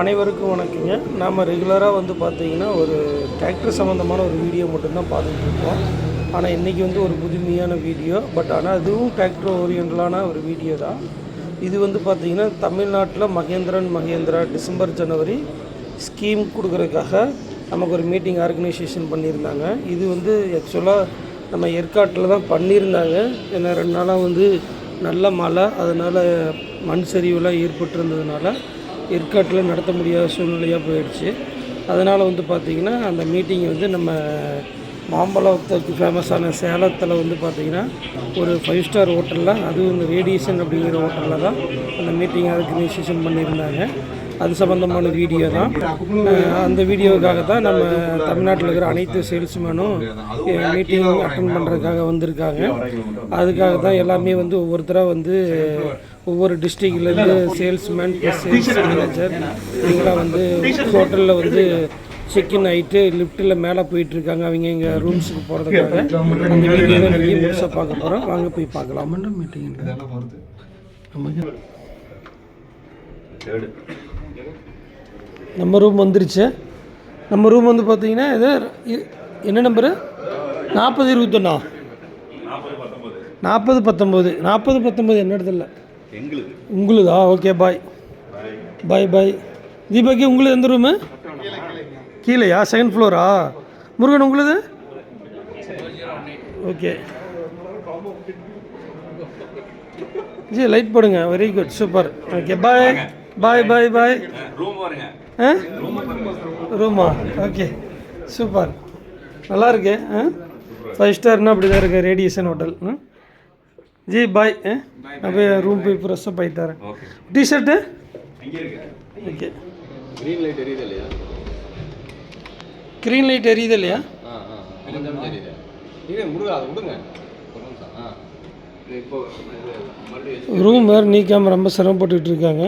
அனைவருக்கும் வணக்கங்க. நாம் ரெகுலராக வந்து பார்த்திங்கன்னா ஒரு டிராக்டர் சம்மந்தமான ஒரு வீடியோ மட்டும்தான் பார்த்துட்டு இருக்கோம். ஆனால் இன்றைக்கி வந்து ஒரு புதுமையான வீடியோ, பட் ஆனால் அதுவும் டிராக்டர் ஓரியன்டலான ஒரு வீடியோ தான். இது வந்து பார்த்திங்கன்னா தமிழ்நாட்டில் மகேந்திரா டிசம்பர் ஜனவரி ஸ்கீம் கொடுக்குறதுக்காக நமக்கு ஒரு மீட்டிங் ஆர்கனைசேஷன் பண்ணியிருந்தாங்க. இது வந்து ஆக்சுவலாக நம்ம ஏற்காட்டில் தான் பண்ணியிருந்தாங்க. ஏன்னா 2 நாளாக வந்து நல்ல மழை, அதனால் மண் சரிவுலாம் ஏற்பட்டிருந்ததுனால ஏற்காட்டில் நடத்த முடியாத சூழ்நிலையாக போயிடுச்சு. அதனால் வந்து பார்த்திங்கன்னா அந்த மீட்டிங் வந்து நம்ம மாம்பழத்துக்கு ஃபேமஸான சேலத்தில் வந்து பார்த்திங்கன்னா ஒரு 5 ஸ்டார் ஹோட்டலில், அதுவும் இந்த ரேடியேஷன் அப்படிங்கிற ஹோட்டலில் தான் அந்த மீட்டிங் ஆர்கனைசேஷன் பண்ணியிருந்தாங்க. அது சம்மந்தமான வீடியோ தான். அந்த வீடியோவுக்காக தான் நம்ம தமிழ்நாட்டில் இருக்கிற அனைத்து சேல்ஸ்மேனும் மீட்டிங் அட்டன் பண்ணுறதுக்காக வந்திருக்காங்க. அதுக்காக தான் எல்லாமே வந்து ஒவ்வொருத்தராக வந்து ஒவ்வொரு டிஸ்ட்ரிக்ட்லேருந்து சேல்ஸ்மேன் ப்ளஸ் சேல்ஸ் மேனேஜர் இவங்களாம் வந்து ஹோட்டலில் வந்து செக்இன் ஆகிட்டு லிஃப்ட்டில் மேலே போயிட்டுருக்காங்க. அவங்க எங்கள் ரூம்ஸுக்கு போகிறதுக்காக அந்த வீடியோ தான் இன்றைக்கி முழுசாக பார்க்க போகிறோம். வாங்க போய் பார்க்கலாம். மீட்டிங் நம்ம ரூம் வந்துருச்சு. நம்ம ரூம் வந்து பார்த்தீங்கன்னா இது என்ன நம்பரு? 4021 4019 என்ன இடத்துல உங்களுதா? ஓகே, பாய். தீபாக்கி உங்களுக்கு எந்த ரூமு? கீழேயா? 2nd Flora? முருகன் உங்களுது? ஓகே ஜி, லைட் போடுங்க. Very good, super. ஓகே, பாய். ரூமா? ஓகே, சூப்பர், நல்லா இருக்கு. 5 ஸ்டார்னா அப்படி தான் இருக்குது ரேடியேஷன் ஹோட்டல். ஜி பாய். நான் போய் ரூம் போய் ஃப்ரெஷ்ஷாக போய் தரேன். T shirt okay. க்ரீன் லைட் எரியுது இல்லையா? ரூம் வேறு நீக்காமல் ரொம்ப சிரமப்பட்டுக்கிட்டு இருக்காங்க.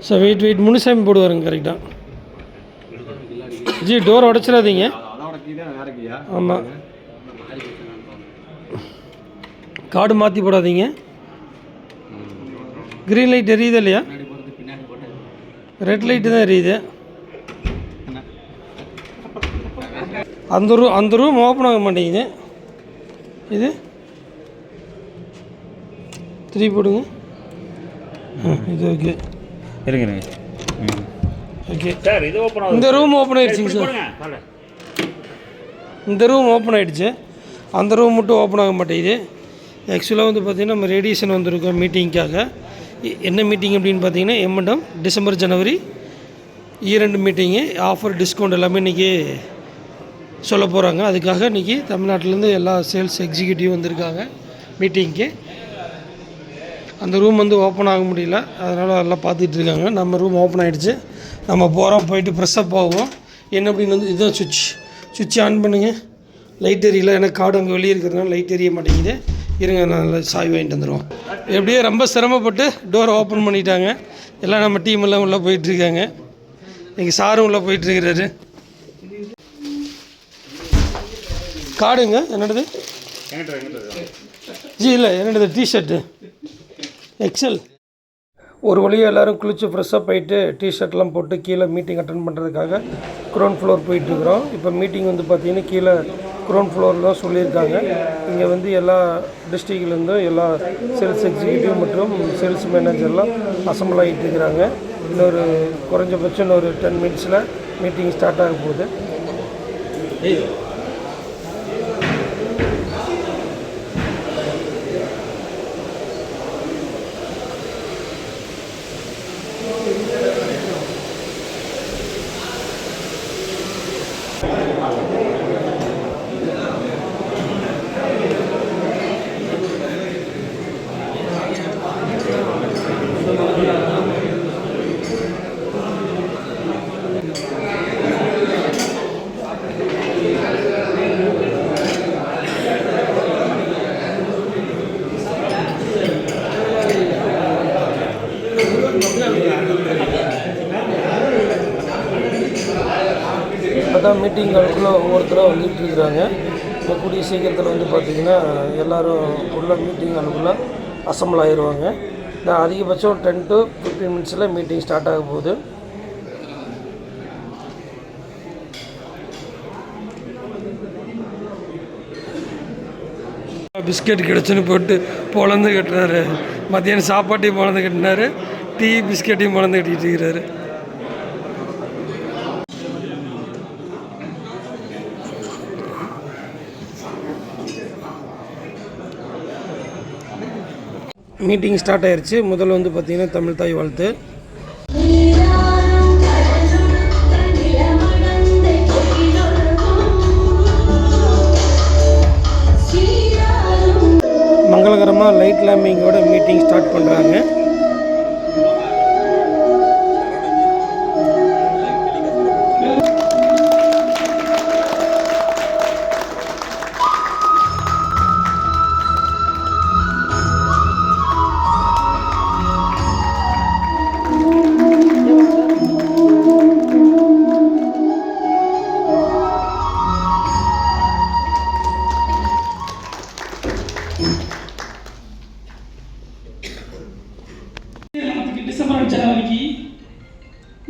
சார் வெயிட் முனுசாமி போடுவாருங்க கரெக்டாக. ஜி, டோரை உடச்சிடாதீங்க. ஆமாம், கார்டு மாற்றி போடாதீங்க. க்ரீன் லைட் எரியுது இல்லையா? ரெட் லைட்டு தான் எரியுது. அந்த ரூம் ஓப்பன் ஆக மாட்டேங்குது. இது 3 போடுங்க. இது ஓகே இருங்க. ஓகே சார், இது ஓப்பன் ஆகுது. இந்த ரூம் ஓப்பன் ஆகிடுச்சிங்க சார். இந்த ரூம் ஓப்பன் ஆகிடுச்சு. அந்த ரூம் மட்டும் ஓப்பன் ஆக மாட்டேங்குது. ஆக்சுவலாக வந்து பார்த்திங்கன்னா நம்ம ரேடியேஷன் வந்திருக்கோம் மீட்டிங்காக. என்ன மீட்டிங் அப்படின்னு பார்த்தீங்கன்னா M&M டிசம்பர் ஜனவரி இரண்டு மீட்டிங்கு, ஆஃபர் டிஸ்கவுண்ட் எல்லாமே இன்றைக்கி சொல்ல போகிறாங்க. அதுக்காக இன்றைக்கி தமிழ்நாட்டிலேருந்து எல்லா சேல்ஸ் எக்ஸிக்யூட்டிவ் வந்திருக்காங்க மீட்டிங்க்கு. அந்த ரூம் வந்து ஓப்பன் ஆக முடியல, அதனால் எல்லாம் பார்த்துட்டு இருக்காங்க. நம்ம ரூம் ஓப்பன் ஆகிடுச்சு. நம்ம போகிறோம், போயிட்டு ஃப்ரெஷ்ஷாக போவோம். என்ன அப்படின்னு வந்து இதுதான் சுவிட்ச் ஆன் பண்ணுங்க. லைட் எரியல, எனக்கு கார்டு அங்கே வெளியே இருக்கிறதுனால லைட் எரிய மாட்டேங்குது. இருங்க, நான் சாய் வாங்கிட்டு வந்துடுவோம். எப்படியே ரொம்ப சிரமப்பட்டு டோரை ஓப்பன் பண்ணிட்டாங்க. எல்லாம் நம்ம டீம் எல்லாம் உள்ளே போயிட்டுருக்காங்க. எங்கள் சாரும் உள்ளே போயிட்டுருக்கிறாரு. கார்டுங்க என்னது? ஜி இல்லை, என்னது டிஷர்ட்டு எக்ஸல். ஒரு வழியாக எல்லோரும் குளித்து ஃப்ரெஷ்ஷாக போயிட்டு டிஷர்ட்லாம் போட்டு கீழே மீட்டிங் அட்டன் பண்ணுறதுக்காக க்ரௌண்ட் ஃப்ளோர் போயிட்டுருக்குறோம். இப்போ மீட்டிங் வந்து பார்த்திங்கன்னா கீழே க்ரௌண்ட் ஃப்ளோரில் தான் சொல்லியிருக்காங்க. இங்கே வந்து எல்லா டிஸ்ட்ரிக்ட்லேருந்தும் எல்லா சேல்ஸ் எக்ஸிக்யூட்டிவ் மற்றும் சேல்ஸ் மேனேஜர்லாம் அசம்பிள் ஆகிட்டு இருக்கிறாங்க. இன்னொரு குறைஞ்சபட்சம் ஒரு 10 மினிட்ஸில் மீட்டிங் ஸ்டார்ட் ஆக போகுது. தான் மீட்டிங்களுக்குள்ளே ஒவ்வொருத்தராக வந்துகிட்ருக்குறாங்க. இப்போ கூடிய சீக்கிரத்தில் வந்து பார்த்திங்கன்னா எல்லோரும் உள்ள மீட்டிங் அதுக்குள்ளே அசம்பிள் ஆயிடுவாங்க. நான் அதிகபட்சம் 10 to 15 மினிட்ஸில் மீட்டிங் ஸ்டார்ட் ஆக போகுது. பிஸ்கெட் கிடச்சுன்னு போட்டு பொழந்து கட்டுறாரு. மத்தியானம் சாப்பாட்டையும் பொழந்து கட்டினாரு, டீ பிஸ்கெட்டையும் பொழந்து கட்டிகிட்டு இருக்கிறாரு. மீட்டிங் ஸ்டார்ட் ஆயிடுச்சு. முதல்ல வந்து பார்த்திங்கன்னா தமிழ் தாய் வாழ்த்து. மங்களகரமாக லைட் லேம்பிங்கோட மீட்டிங் ஸ்டார்ட் பண்ணுறாங்க. டிசம்பர் ஜனவரிக்கு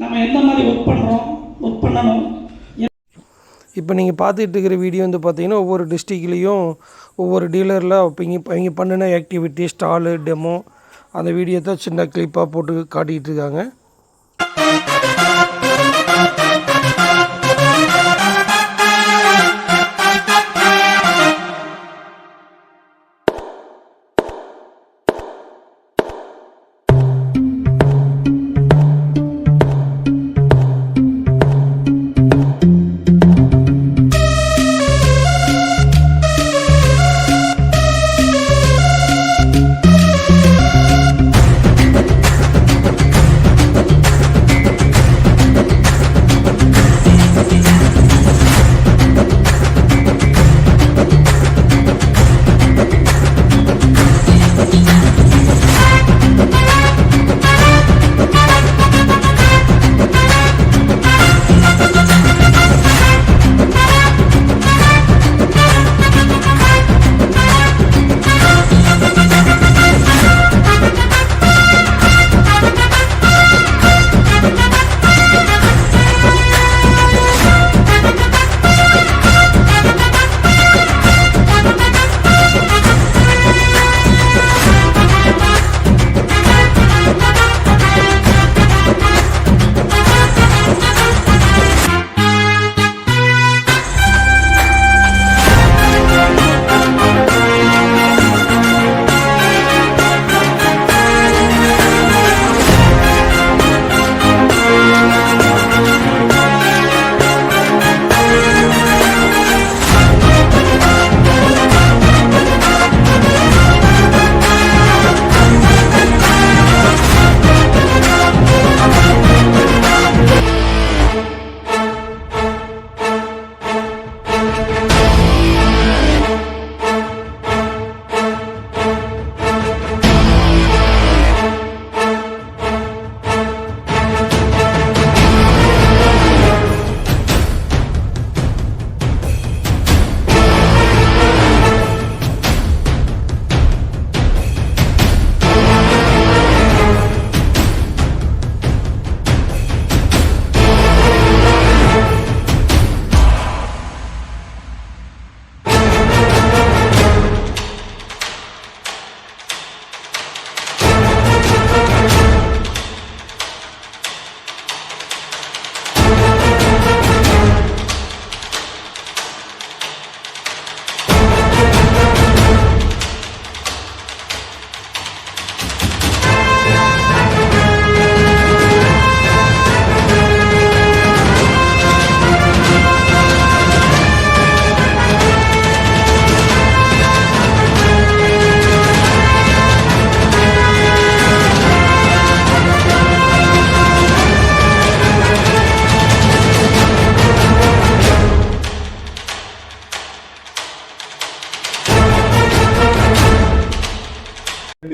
நம்ம எந்த மாதிரி ஒர்க் பண்ணணும். இப்போ நீங்கள் பார்த்துட்டு இருக்கிற வீடியோ வந்து பார்த்தீங்கன்னா ஒவ்வொரு டிஸ்ட்ரிக்ட்லேயும் ஒவ்வொரு டீலரில் அவங்க பண்ணின ஆக்டிவிட்டி, ஸ்டாலு, டெமோ அந்த வீடியோ தான் சின்ன கிளிப்பாக போட்டு காட்டிகிட்டு இருக்காங்க.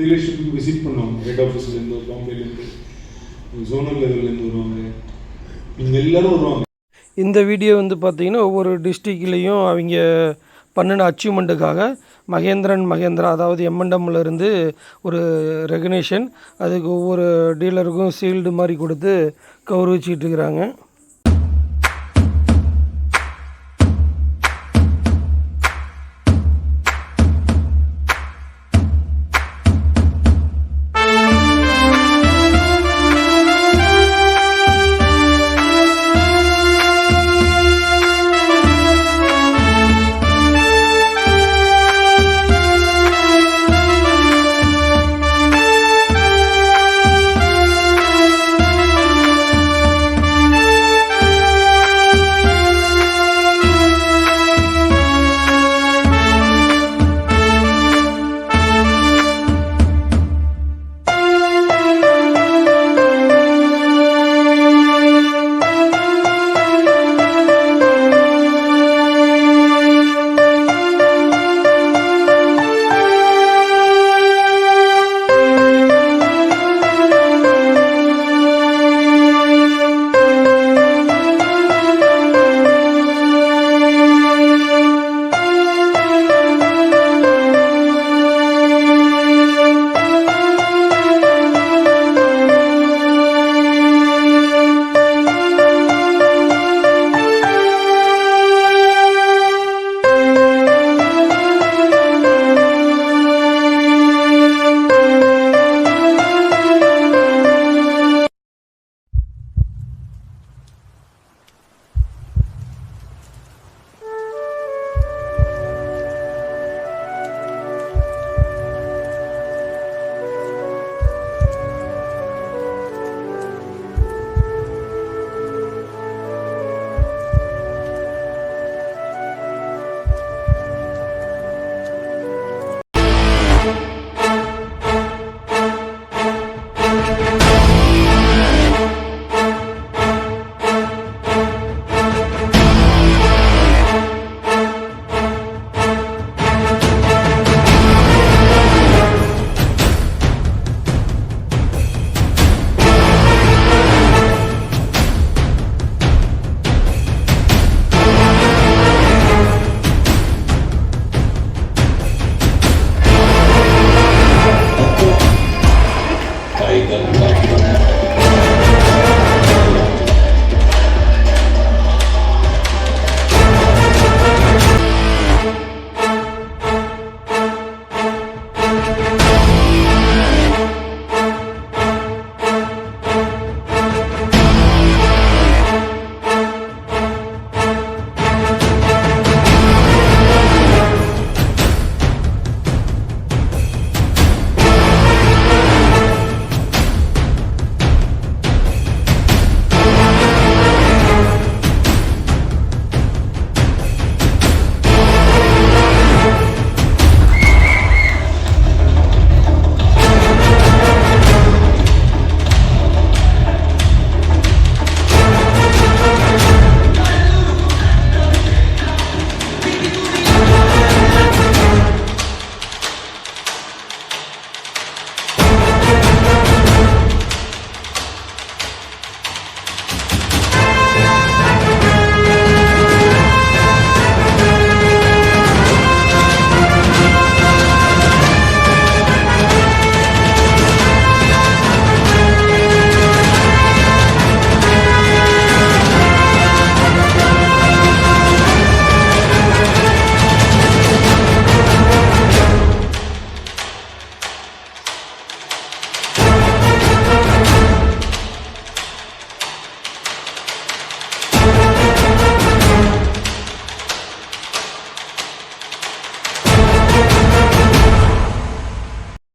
டீலர்ஷிப்புக்கு விசிட் பண்ணுவாங்க. ஹெட் ஆஃபீஸ்லேருந்து, பாம்பேலேருந்து, ஜோனல் லெவல்லேருந்து வருவாங்க. இவங்க எல்லோரும் வருவாங்க. இந்த வீடியோ வந்து பார்த்திங்கன்னா ஒவ்வொரு டிஸ்ட்ரிக்ட்லேயும் அவங்க பண்ணின அச்சீவ்மெண்ட்டுக்காக மகேந்திரன் மகேந்திரா அதாவது எம்என்டம்லேருந்து ஒரு ரெகனேஷன், அதுக்கு ஒவ்வொரு டீலருக்கும் சீல்டு மாதிரி கொடுத்து கௌரவிச்சிட்டு இருக்கிறாங்க.